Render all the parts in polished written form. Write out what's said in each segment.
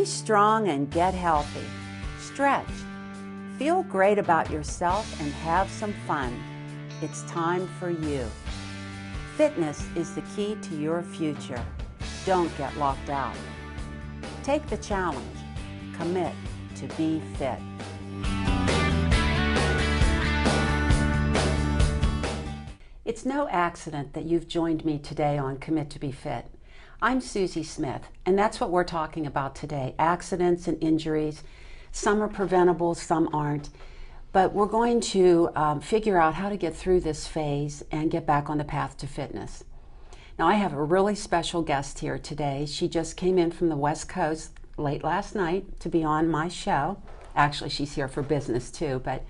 Be strong and get healthy. Stretch. Feel great about yourself and have some fun. It's time for you. Fitness is the key to your future. Don't get locked out. Take the challenge. Commit to be fit. It's no accident that you've joined me today on Commit to be Fit. I'm Susie Smith, and that's what we're talking about today, accidents and injuries. Some are preventable, some aren't, but we're going to figure out how to get through this phase and get back on the path to fitness. Now, I have a really special guest here today. She just came in from the West Coast late last night to be on my show. Actually, she's here for business too, but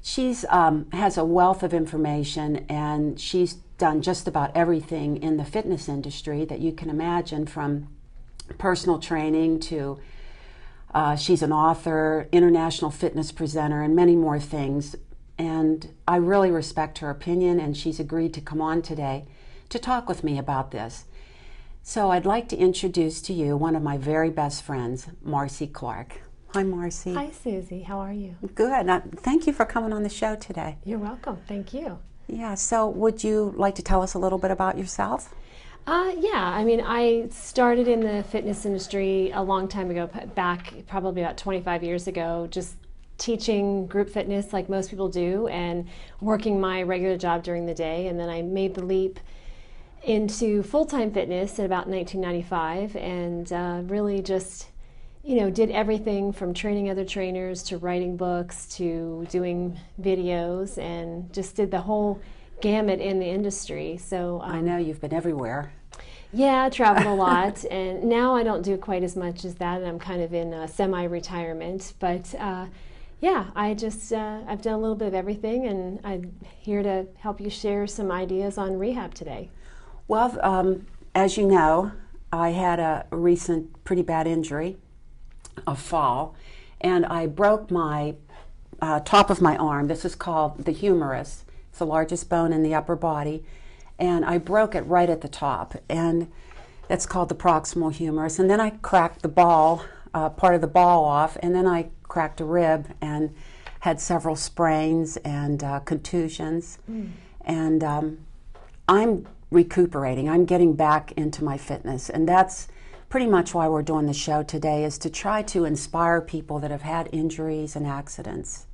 she's has a wealth of information, and she's done just about everything in the fitness industry that you can imagine, from personal training to she's an author, international fitness presenter, and many more things. And I really respect her opinion, and she's agreed to come on today to talk with me about this. So I'd like to introduce to you one of my very best friends, Marcy Clark. Hi, Marcy. Hi, Susie. How are you? Good. Thank you for coming on the show today. You're welcome. Thank you. Yeah, so would you like to tell us a little bit about yourself? Yeah, I mean, I started in the fitness industry a long time ago, back probably about 25 years ago, just teaching group fitness like most people do and working my regular job during the day. And then I made the leap into full-time fitness in about 1995 and really just, did everything from training other trainers to writing books to doing videos, and just did the whole gamut in the industry. So I know you've been everywhere. Yeah, I traveled a lot, and now I don't do quite as much as that, and I'm kind of in semi-retirement. But yeah, I've done a little bit of everything, and I'm here to help you share some ideas on rehab today. Well, as you know, I had a recent pretty bad injury, a fall, and I broke my top of my arm. This is called the humerus. It's the largest bone in the upper body, and I broke it right at the top, and that's called the proximal humerus. And then I cracked the ball, part of the ball off, and then I cracked a rib and had several sprains and contusions. And I'm recuperating. I'm getting back into my fitness, and that's pretty much why we're doing the show today, is to try to inspire people that have had injuries and accidents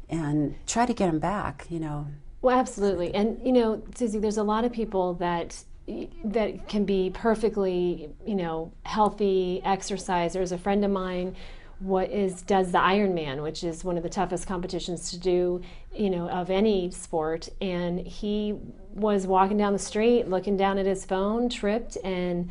and try to get them back, Well, absolutely. And, Susie, there's a lot of people that can be perfectly, healthy exercisers. A friend of mine does the Ironman, which is one of the toughest competitions to do, of any sport. And he was walking down the street, looking down at his phone, tripped, and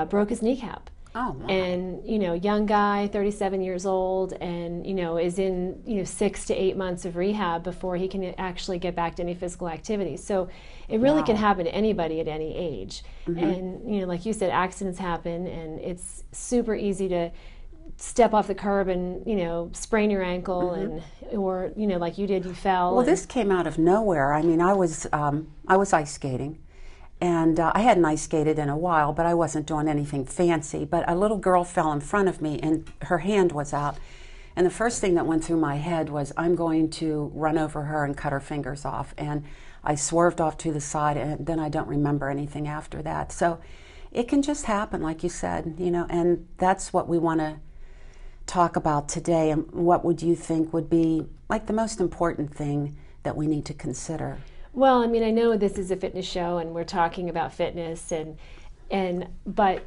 broke his kneecap. Oh, my. And, young guy, 37 years old, and, is in, 6 to 8 months of rehab before he can actually get back to any physical activity. So it really can happen to anybody at any age. And, like you said, accidents happen, and it's super easy to step off the curb and, sprain your ankle, and or, like you did, you fell. Well, this came out of nowhere. I mean, I was ice skating. And I hadn't ice skated in a while, but I wasn't doing anything fancy. But a little girl fell in front of me, and her hand was out. And the first thing that went through my head was, I'm going to run over her and cut her fingers off. And I swerved off to the side, and then I don't remember anything after that. So it can just happen, like you said, and that's what we want to talk about today. And what would you think would be like the most important thing that we need to consider? Well, I mean, I know this is a fitness show and we're talking about fitness, but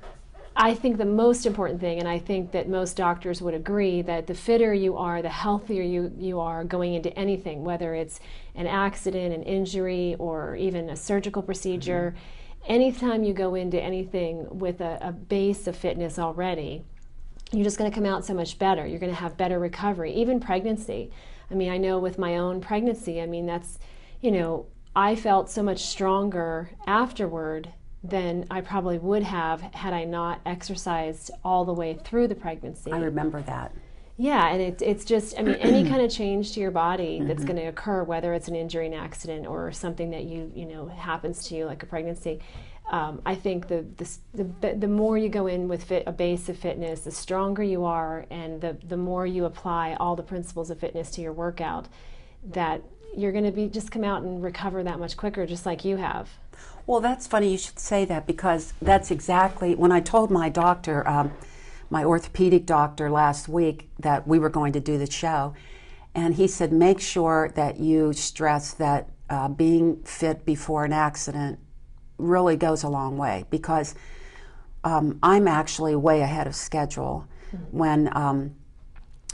I think the most important thing, and I think that most doctors would agree, that the fitter you are, the healthier you are going into anything, whether it's an accident, an injury, or even a surgical procedure. Anytime you go into anything with a base of fitness already, you're just going to come out so much better. You're going to have better recovery, even pregnancy. I mean, I know with my own pregnancy, I mean, that's, I felt so much stronger afterward than I probably would have had I not exercised all the way through the pregnancy. I remember that. Yeah, and it's just, I mean, any kind of change to your body that's going to occur, whether it's an injury, an accident, or something that you know happens to you like a pregnancy, I think the more you go in with a base of fitness, the stronger you are, and the more you apply all the principles of fitness to your workout, that you're going to just come out and recover that much quicker, just like you have. Well, that's funny you should say that, because that's exactly when I told my doctor, my orthopedic doctor last week, that we were going to do the show, and he said, make sure that you stress that being fit before an accident really goes a long way, because I'm actually way ahead of schedule. When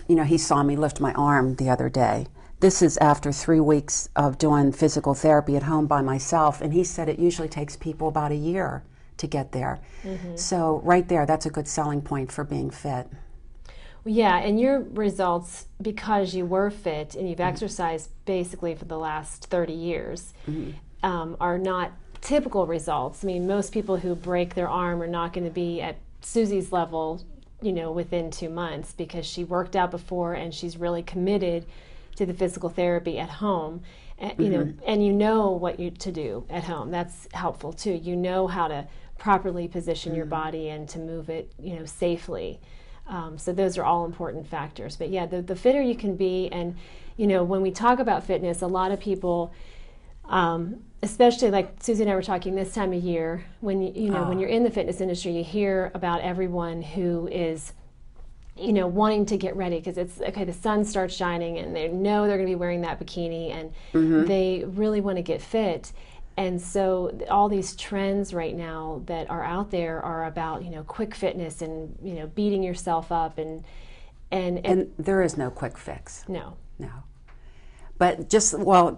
he saw me lift my arm the other day. This is after 3 weeks of doing physical therapy at home by myself, and he said it usually takes people about a year to get there. So right there, that's a good selling point for being fit. Yeah, and your results, because you were fit and you've exercised basically for the last 30 years, are not typical results. I mean, most people who break their arm are not going to be at Susie's level, within 2 months, because she worked out before and she's really committed to the physical therapy at home. And, and you know what to do at home. That's helpful too. You know how to properly position your body and to move it, safely. So those are all important factors. But yeah, the fitter you can be, and when we talk about fitness, a lot of people, especially like Susie and I were talking this time of year, when when you're in the fitness industry, you hear about everyone who is wanting to get ready, because it's okay, the sun starts shining and they know they're going to be wearing that bikini, and they really want to get fit. And so all these trends right now that are out there are about quick fitness and beating yourself up, and there is no quick fix. No. But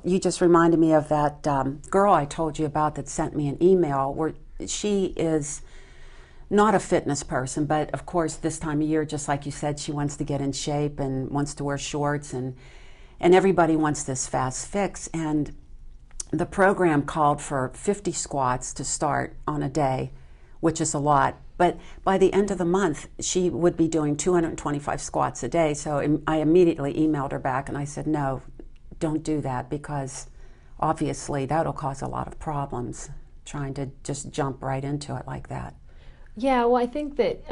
you just reminded me of that girl I told you about that sent me an email, where she is not a fitness person, but of course this time of year, just like you said, she wants to get in shape and wants to wear shorts, and everybody wants this fast fix. And the program called for 50 squats to start on a day, which is a lot. But by the end of the month, she would be doing 225 squats a day. So I immediately emailed her back and I said, no, don't do that, because obviously that'll cause a lot of problems trying to just jump right into it like that. Yeah, well, I think that,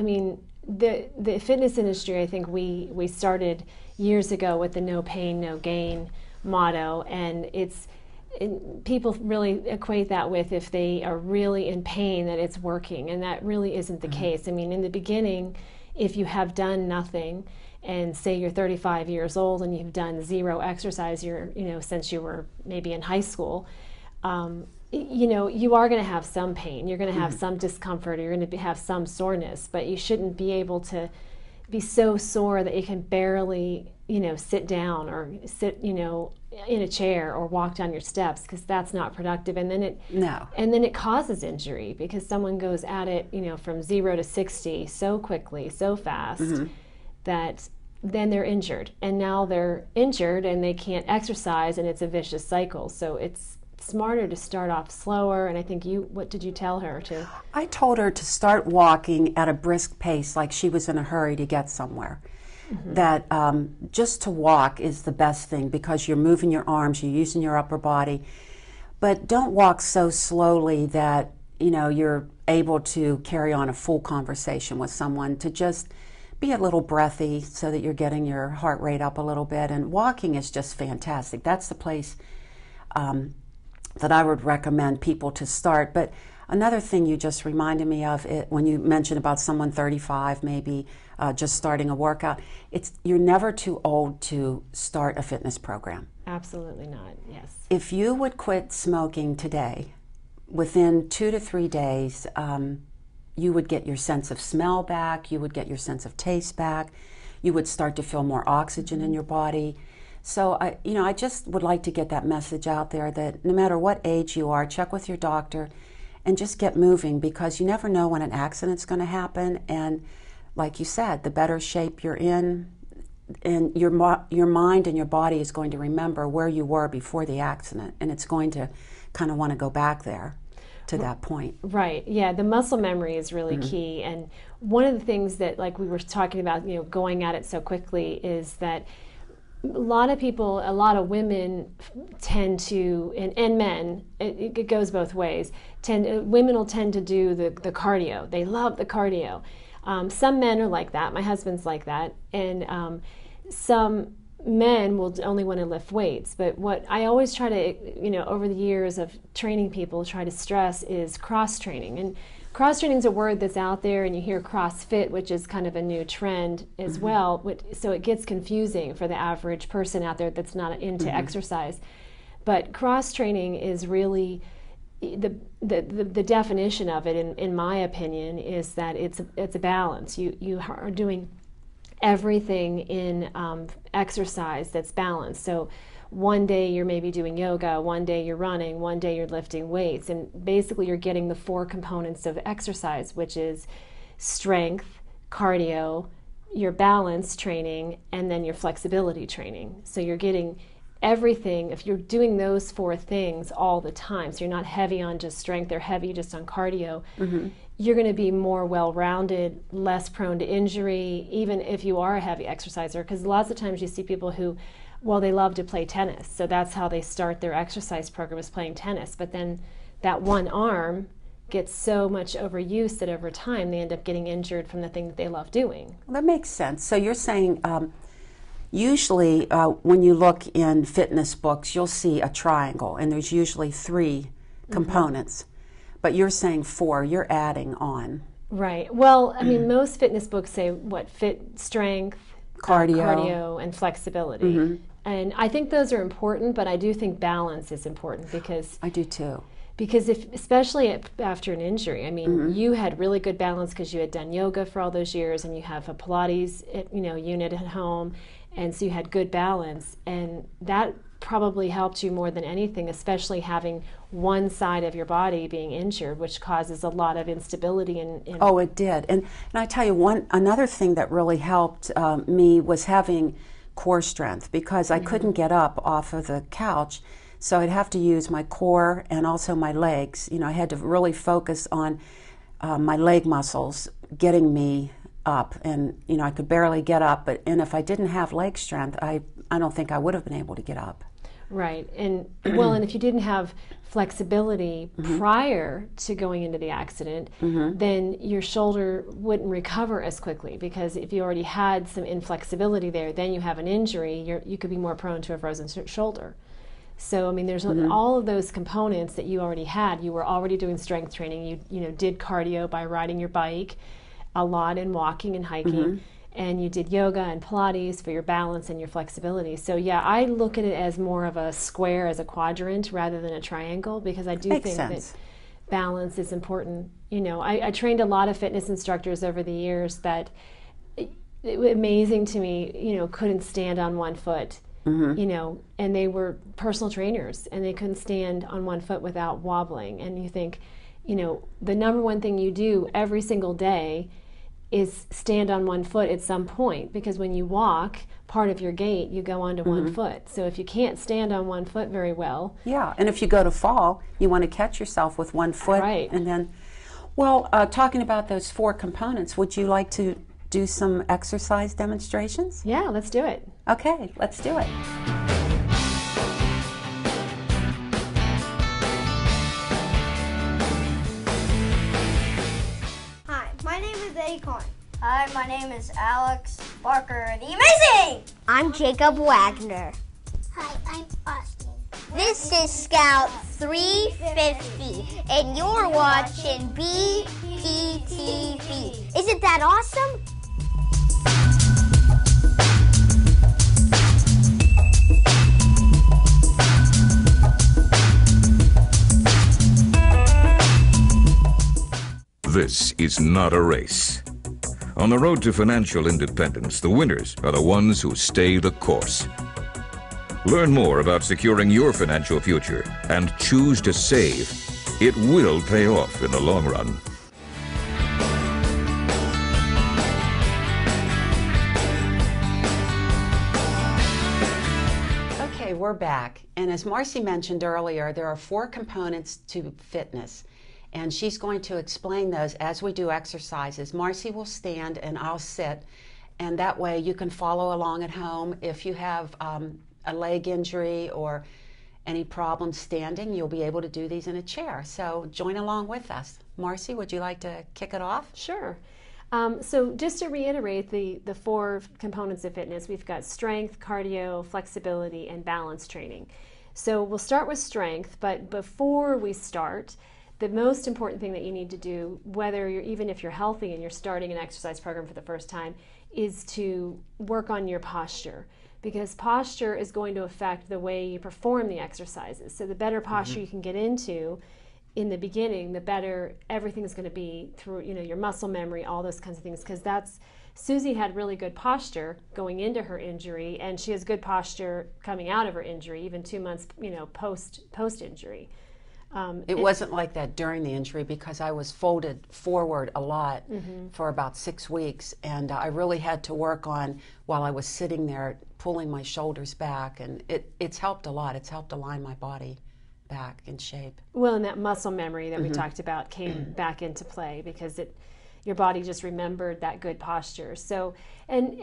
the fitness industry, I think we started years ago with the no pain, no gain motto, and people really equate that with, if they are really in pain, that it's working, and that really isn't the case. In the beginning, if you have done nothing, and say you're 35 years old and you've done zero exercise since you were maybe in high school, you are going to have some pain. You're going to have some discomfort, or you're going to have some soreness, but you shouldn't be able to be so sore that you can barely, sit down or sit, in a chair or walk down your steps, because that's not productive. And then it causes injury, because someone goes at it, from 0 to 60 so quickly, so fast, that then they're injured. And now they're injured and they can't exercise, and it's a vicious cycle. So it's smarter to start off slower. And I think what did you tell her to? I told her to start walking at a brisk pace, like she was in a hurry to get somewhere. That just to walk is the best thing, because you're moving your arms, you're using your upper body. But don't walk so slowly that you're able to carry on a full conversation with someone. To just be a little breathy so that you're getting your heart rate up a little bit. And walking is just fantastic. That's the place that I would recommend people to start. But another thing you just reminded me of, when you mentioned about someone 35 maybe just starting a workout, you're never too old to start a fitness program. Absolutely not, yes. If you would quit smoking today, within 2 to 3 days, you would get your sense of smell back, you would get your sense of taste back, you would start to feel more oxygen in your body. So I just would like to get that message out there, that no matter what age you are, check with your doctor and just get moving, because you never know when an accident's going to happen. And like you said, the better shape you're in, and your mind and your body is going to remember where you were before the accident, and it's going to kind of want to go back there to that point. Right. Yeah, the muscle memory is really key. And one of the things that, like we were talking about, going at it so quickly, is that lot of people, a lot of women tend to, and men, it goes both ways. Women will tend to do the cardio. They love the cardio. Some men are like that. My husband's like that, and some men will only want to lift weights. But what I always try to, over the years of training people, try to stress is cross training. And cross training is a word that's out there, and you hear CrossFit, which is kind of a new trend as well. So it gets confusing for the average person out there that's not into exercise. But cross training is really the definition of it, in my opinion, is that it's a balance. You are doing everything in exercise that's balanced. So one day you're maybe doing yoga, one day you're running, one day you're lifting weights, and basically you're getting the 4 components of exercise, which is strength, cardio, your balance training, and then your flexibility training. So you're getting everything. If you're doing those 4 things all the time, so you're not heavy on just strength or heavy just on cardio, you're going to be more well-rounded, less prone to injury, even if you are a heavy exerciser. Because lots of times you see people who, well, they love to play tennis, so that's how they start their exercise program, is playing tennis. But then that one arm gets so much overuse that over time they end up getting injured from the thing that they love doing. Well, that makes sense. So you're saying usually when you look in fitness books, you'll see a triangle, and there's usually 3 components. But you're saying 4, you're adding on. Right. Well, I mean, most fitness books say strength, cardio, and flexibility. And I think those are important, but I do think balance is important, because I do too. Because especially after an injury, I mean, you had really good balance because you had done yoga for all those years, and you have a Pilates, unit at home, and so you had good balance, and that probably helped you more than anything, especially having one side of your body being injured, which causes a lot of instability. Oh, it did. And I tell you, another thing that really helped me was having core strength, because I couldn't get up off of the couch, so I'd have to use my core and also my legs. I had to really focus on my leg muscles getting me up, and I could barely get up. And if I didn't have leg strength, I don't think I would have been able to get up. Right. And and if you didn't have flexibility prior to going into the accident, then your shoulder wouldn't recover as quickly, because if you already had some inflexibility there, then you have an injury, you could be more prone to a frozen shoulder. So, I mean, there's all of those components that you already had. You were already doing strength training. You did cardio by riding your bike a lot and walking and hiking. And you did yoga and Pilates for your balance and your flexibility. So yeah, I look at it as more of a square, as a quadrant, rather than a triangle, because I do think that balance is important. I trained a lot of fitness instructors over the years that, amazing to me, couldn't stand on one foot, and they were personal trainers, and they couldn't stand on one foot without wobbling. And you think, the number one thing you do every single day is stand on one foot at some point, because when you walk, part of your gait, you go onto one foot. So if you can't stand on one foot very well. Yeah, and if you go to fall, you want to catch yourself with one foot. Right. And then, talking about those 4 components, would you like to do some exercise demonstrations? Yeah, let's do it. Okay, let's do it. Hi, my name is Alex Barker, the Amazing! I'm Jacob Wagner. Hi, I'm Austin. This is Scout 350, and you're watching BPTV. Isn't that awesome? This is not a race. On the road to financial independence, the winners are the ones who stay the course. Learn more about securing your financial future and choose to save. It will pay off in the long run. Okay, we're back. And as Marcy mentioned earlier, there are 4 components to fitness. And she's going to explain those as we do exercises. Marcy will stand and I'll sit, and that way you can follow along at home. If you have a leg injury or any problems standing, you'll be able to do these in a chair. So join along with us. Marcy, would you like to kick it off? Sure. So just to reiterate the 4 components of fitness, we've got strength, cardio, flexibility, and balance training. So we'll start with strength, but before we start, the most important thing that you need to do, even if you're healthy and you're starting an exercise program for the first time, is to work on your posture, because posture is going to affect the way you perform the exercises. So the better posture you can get into in the beginning, the better everything's going to be through, your muscle memory, all those kinds of things, because Susie had really good posture going into her injury, and she has good posture coming out of her injury, even 2 months, post injury. It wasn't like that during the injury, because I was folded forward a lot for about 6 weeks, and I really had to work on, while I was sitting there, pulling my shoulders back, and it's helped a lot. It's helped align my body back in shape. Well, and that muscle memory that we talked about came back into play, because your body just remembered that good posture. So, and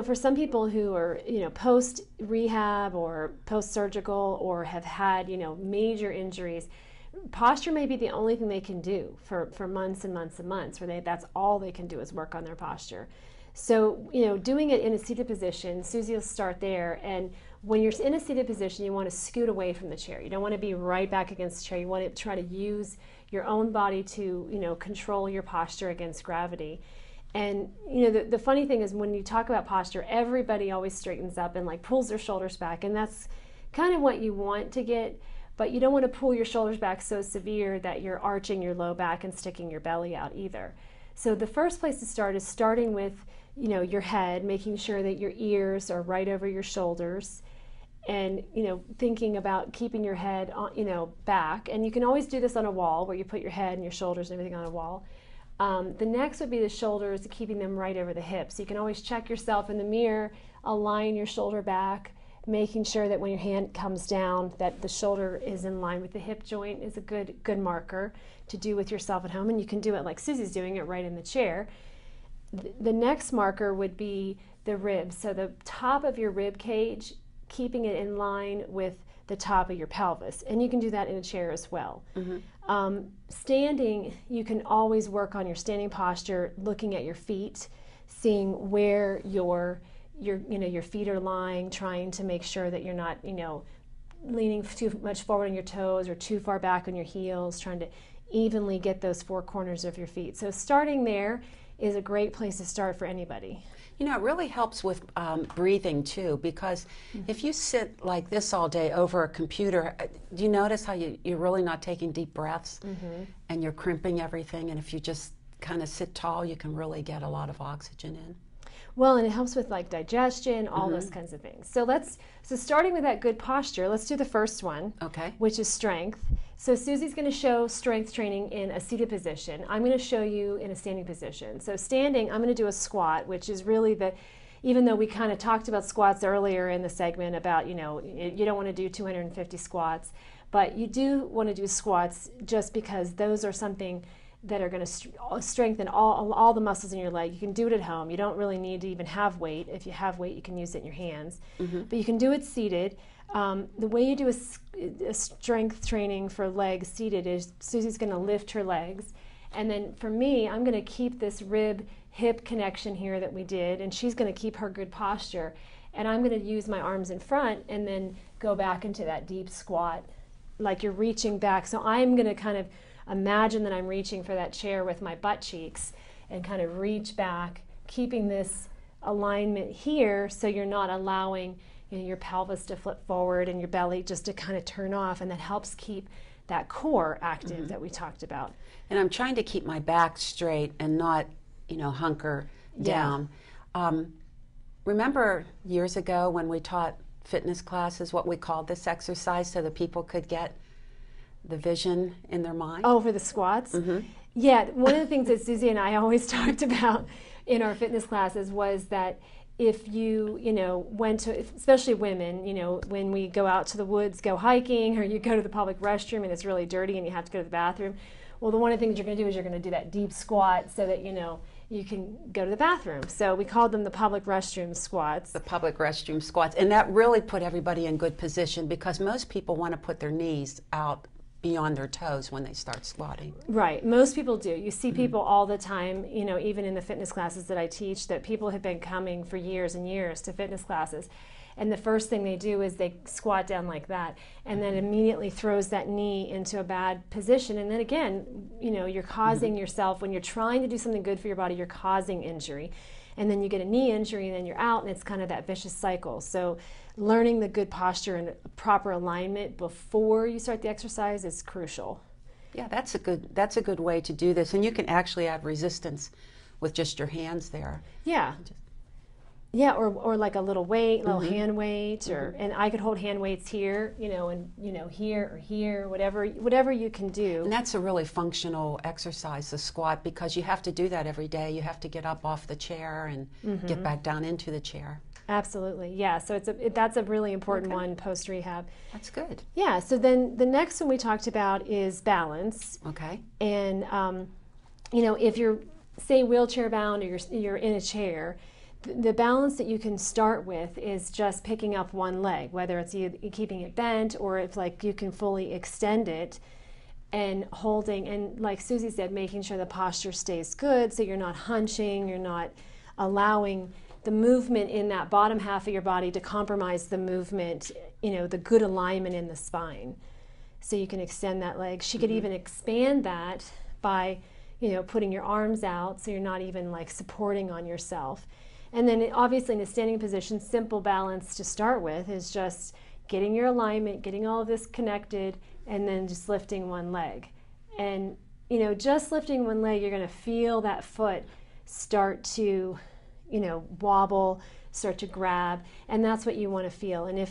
for some people who are, post rehab or post surgical or have had, major injuries, posture may be the only thing they can do for months and months and months, where that's all they can do is work on their posture. So, doing it in a seated position, Susie will start there, and when you're in a seated position, you want to scoot away from the chair. You don't want to be right back against the chair. You want to try to use your own body to, control your posture against gravity. And, the funny thing is, when you talk about posture, everybody always straightens up and pulls their shoulders back, and that's kind of what you want to get, but you don't want to pull your shoulders back so severe that you're arching your low back and sticking your belly out either. So the first place to start is starting with, your head, making sure that your ears are right over your shoulders, and, thinking about keeping your head on, back. And you can always do this on a wall, where you put your head and your shoulders and everything on a wall. The next would be the shoulders, keeping them right over the hips. So you can always check yourself in the mirror, align your shoulder back, making sure that when your hand comes down, that the shoulder is in line with the hip joint is a good marker to do with yourself at home. And you can do it like Susie's doing it right in the chair. The next marker would be the ribs. So the top of your rib cage, keeping it in line with the top of your pelvis. And you can do that in a chair as well. Standing, you can always work on your standing posture, looking at your feet, seeing where your feet are lying, trying to make sure that you're not, leaning too much forward on your toes or too far back on your heels, trying to evenly get those 4 corners of your feet. So starting there is a great place to start for anybody. It really helps with breathing too, because if you sit like this all day over a computer, do you notice how you're really not taking deep breaths and you're crimping everything? And if you just kind of sit tall, you can really get a lot of oxygen in. Well, and it helps with digestion, all those kinds of things. So starting with that good posture, let's do the first one, which is strength. So Susie's going to show strength training in a seated position. I'm going to show you in a standing position. So standing, I'm going to do a squat, which is really even though we kind of talked about squats earlier in the segment about, you don't want to do 250 squats, but you do want to do squats just because those are something that are going to strengthen all the muscles in your leg. You can do it at home. You don't really need to even have weight. If you have weight, you can use it in your hands. But you can do it seated. The way you do a strength training for legs seated is Susie's going to lift her legs. And then for me, I'm going to keep this rib-hip connection here that we did, and she's going to keep her good posture. And I'm going to use my arms in front and then go back into that deep squat, like you're reaching back. So I'm going to kind of imagine that I'm reaching for that chair with my butt cheeks and kind of reach back, keeping this alignment here so you're not allowing your pelvis to flip forward and your belly just to kind of turn off, and that helps keep that core active that we talked about. And I'm trying to keep my back straight and not, hunker down. Remember years ago when we taught fitness classes, what we called this exercise so that people could get the vision in their mind? Oh, for the squats? Yeah, one of the things that Susie and I always talked about in our fitness classes was that if you, went to, especially women, when we go out to the woods, go hiking, or you go to the public restroom and it's really dirty and you have to go to the bathroom, Well, one of the things you're going to do is you're going to do that deep squat so that, you can go to the bathroom. So we called them the public restroom squats. The public restroom squats. And that really put everybody in good position because most people want to put their knees out beyond their toes when they start squatting. Right. Most people do. You see people all the time, even in the fitness classes that I teach, that people have been coming for years and years to fitness classes. And the first thing they do is they squat down like that and then immediately throws that knee into a bad position. And then again, you're causing yourself, when you're trying to do something good for your body, you're causing injury. And then you get a knee injury and then you're out, and it's kind of that vicious cycle. So learning the good posture and proper alignment before you start the exercise is crucial. Yeah, that's a good way to do this. And you can actually add resistance with just your hands there. Yeah. Yeah, or like a little weight, little hand weight, and I could hold hand weights here, and here or here, whatever you can do. And that's a really functional exercise, the squat, because you have to do that every day. You have to get up off the chair and get back down into the chair. Absolutely, yeah. So that's a really important one post rehab. That's good. Yeah. So then the next one we talked about is balance. Okay. And if you're, say, wheelchair bound or you're in a chair, the balance that you can start with is just picking up one leg, whether it's you keeping it bent or if you can fully extend it and holding, and like Susie said, making sure the posture stays good so you're not hunching, you're not allowing the movement in that bottom half of your body to compromise the movement, the good alignment in the spine. So you can extend that leg. She could even expand that by, putting your arms out so you're not even supporting on yourself. And then obviously in a standing position, simple balance to start with is just getting your alignment, getting all of this connected, and then just lifting one leg. And, just lifting one leg, you're going to feel that foot start to, wobble, start to grab, and that's what you want to feel. And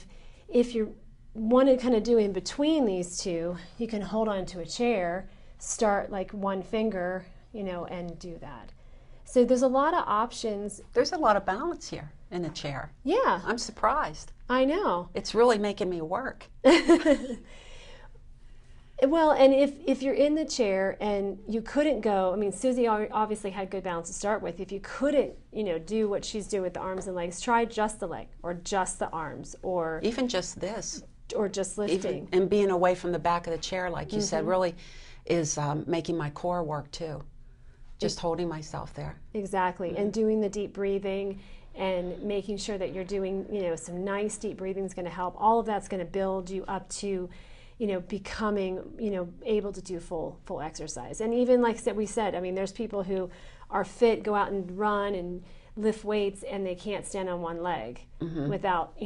if you want to kind of do in between these two, you can hold on to a chair, start one finger, and do that. So there's a lot of options. There's a lot of balance here in the chair. Yeah. I'm surprised. I know. It's really making me work. Well, and if you're in the chair and you couldn't go, Susie obviously had good balance to start with. If you couldn't, do what she's doing with the arms and legs, try just the leg or just the arms or even just this. Or just lifting. And being away from the back of the chair, like you said, really is making my core work too. Just holding myself there. Exactly. And doing the deep breathing and making sure that you're doing, some nice deep breathing is going to help. All of that's going to build you up to, becoming, able to do full exercise. And even like we said, there's people who are fit, go out and run and lift weights, and they can't stand on one leg without,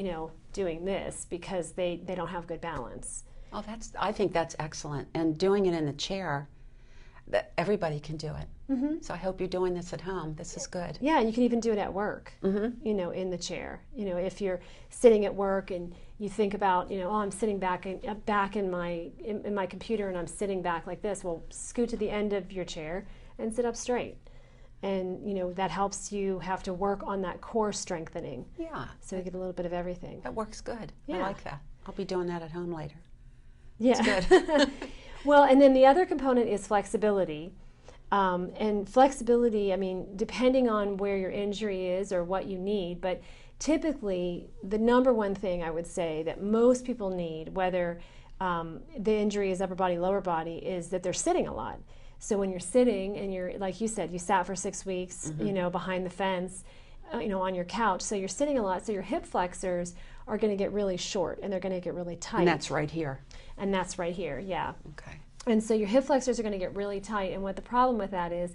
doing this because they don't have good balance. Oh, I think that's excellent. And doing it in the chair, that everybody can do it. So I hope you're doing this at home. This is good. Yeah, you can even do it at work, in the chair. If you're sitting at work and you think about, I'm sitting back in my computer and I'm sitting back like this. Well, scoot to the end of your chair and sit up straight. And, that helps you have to work on that core strengthening. Yeah. So you get a little bit of everything. That works good. Yeah. I like that. I'll be doing that at home later. Yeah. It's good. Well, and then the other component is flexibility. And flexibility, depending on where your injury is or what you need, but typically the number one thing I would say that most people need, whether the injury is upper body, lower body, is that they're sitting a lot. So when you're sitting and you're, like you said, you sat for 6 weeks, behind the fence, on your couch, so you're sitting a lot, so your hip flexors are going to get really short and they're going to get really tight. And that's right here. And that's right here, yeah. Okay. And so your hip flexors are going to get really tight, and what the problem with that is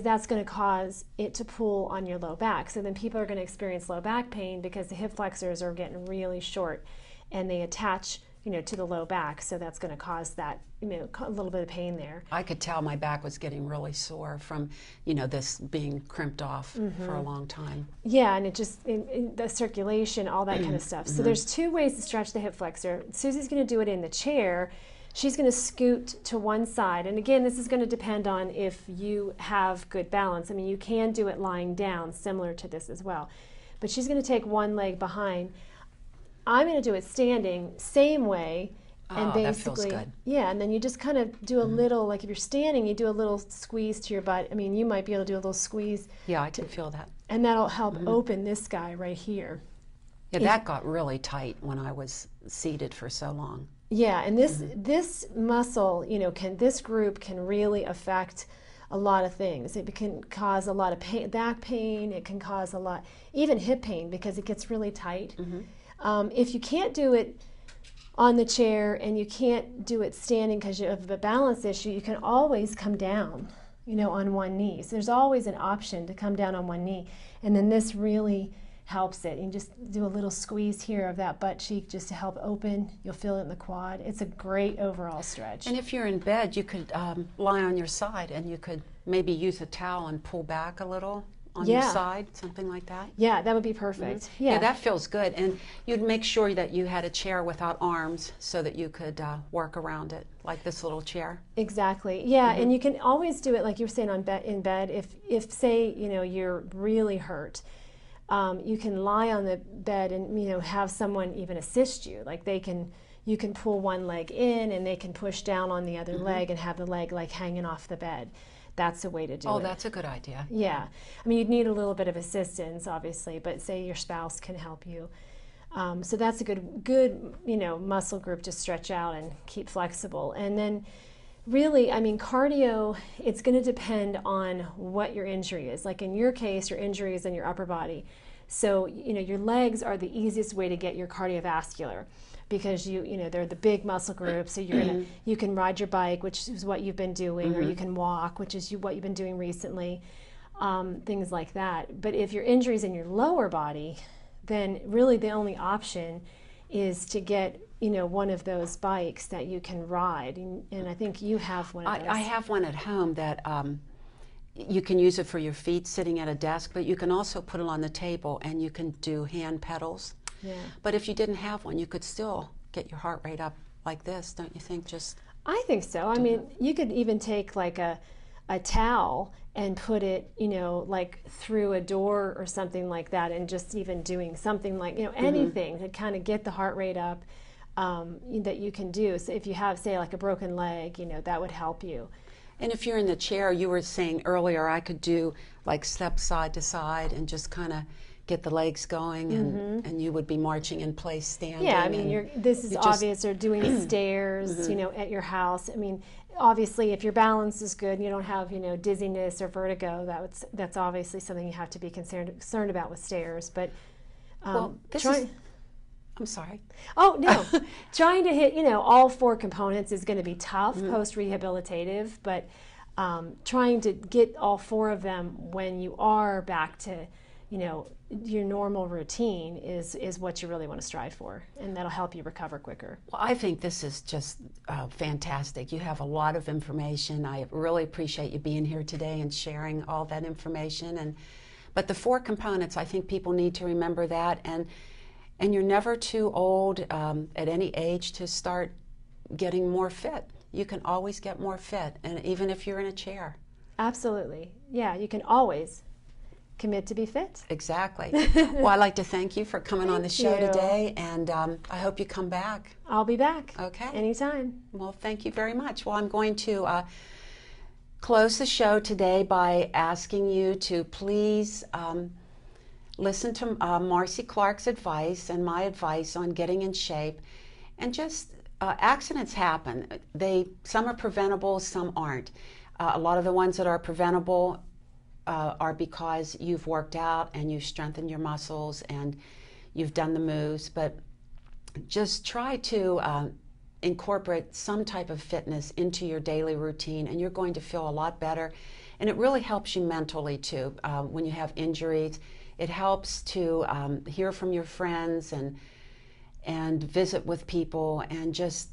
that's going to cause it to pull on your low back. So then people are going to experience low back pain because the hip flexors are getting really short and they attach, to the low back. So that's going to cause that, a little bit of pain there. I could tell my back was getting really sore from, this being crimped off for a long time. Yeah, and it just, in the circulation, all that kind of stuff. So there's two ways to stretch the hip flexor. Susie's going to do it in the chair. She's going to scoot to one side. And again, this is going to depend on if you have good balance. You can do it lying down, similar to this as well. But she's going to take one leg behind. I'm going to do it standing, same way, And that feels good. Yeah, and then you just kind of do a little, like if you're standing, you do a little squeeze to your butt. I mean, you might be able to do a little squeeze. Yeah, I can feel that. And that'll help open this guy right here. Yeah, that got really tight when I was seated for so long. Yeah, and this muscle, this group can really affect a lot of things. It can cause a lot of pain, back pain. It can cause a lot, even hip pain, because it gets really tight. If you can't do it on the chair and you can't do it standing because you have a balance issue, you can always come down, on one knee. So there's always an option to come down on one knee. And then this really helps it. You can just do a little squeeze here of that butt cheek just to help open. You'll feel it in the quad. It's a great overall stretch. And if you're in bed, you could lie on your side and you could maybe use a towel and pull back a little on your side, something like that. Yeah, that would be perfect. Yeah, that feels good. And you'd make sure that you had a chair without arms so that you could work around it, like this little chair. Exactly. Yeah, and you can always do it like you were saying in bed. If say, you're really hurt, you can lie on the bed and have someone even assist you. Like you can pull one leg in and they can push down on the other leg and have the leg like hanging off the bed. That's a way to do it. Oh, that's a good idea. Yeah. I mean, you'd need a little bit of assistance, obviously, but say your spouse can help you. So that's a good muscle group to stretch out and keep flexible. And then really, I mean, cardio, it's going to depend on what your injury is. Like in your case, your injury is in your upper body. So, your legs are the easiest way to get your cardiovascular, because they're the big muscle group. So you can ride your bike, which is what you've been doing, or you can walk, which is what you've been doing recently, things like that. But if your injury's in your lower body, then really the only option is to get one of those bikes that you can ride, and I think you have one of those. I have one at home that you can use it for your feet sitting at a desk, but you can also put it on the table and you can do hand pedals. Yeah. But if you didn't have one, you could still get your heart rate up like this, don't you think? I think so. I mean, you could even take like a towel and put it, like through a door or something like that, and just even doing something like, anything to kind of get the heart rate up that you can do. So if you have, say, like a broken leg, that would help you. And if you're in the chair, you were saying earlier, I could do like step side to side and just kind of get the legs going, and you would be marching in place standing. Yeah, I mean, this is obvious. Or doing stairs, at your house. I mean, obviously, if your balance is good, and you don't have, dizziness or vertigo, that's obviously something you have to be concerned about with stairs. But I'm sorry. Oh, no. Trying to hit, all four components is going to be tough post-rehabilitative, but trying to get all four of them when you are back to, your normal routine is what you really want to strive for, and that'll help you recover quicker. Well, I think this is just fantastic. You have a lot of information. I really appreciate you being here today and sharing all that information. But the four components, I think people need to remember that, and you're never too old at any age to start getting more fit. You can always get more fit, and even if you're in a chair. Absolutely. Yeah, you can always commit to be fit. Exactly. Well, I'd like to thank you for coming on the show today, and I hope you come back. I'll be back. Okay. Anytime. Well, thank you very much. Well, I'm going to close the show today by asking you to please listen to Marcy Clark's advice and my advice on getting in shape. And just accidents happen. Some are preventable, some aren't. A lot of the ones that are preventable are because you've worked out and you've strengthened your muscles and you've done the moves. But just try to incorporate some type of fitness into your daily routine, and you're going to feel a lot better. And it really helps you mentally too. When you have injuries, it helps to hear from your friends and visit with people and just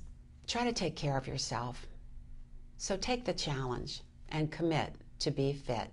try to take care of yourself. So take the challenge and commit to be fit.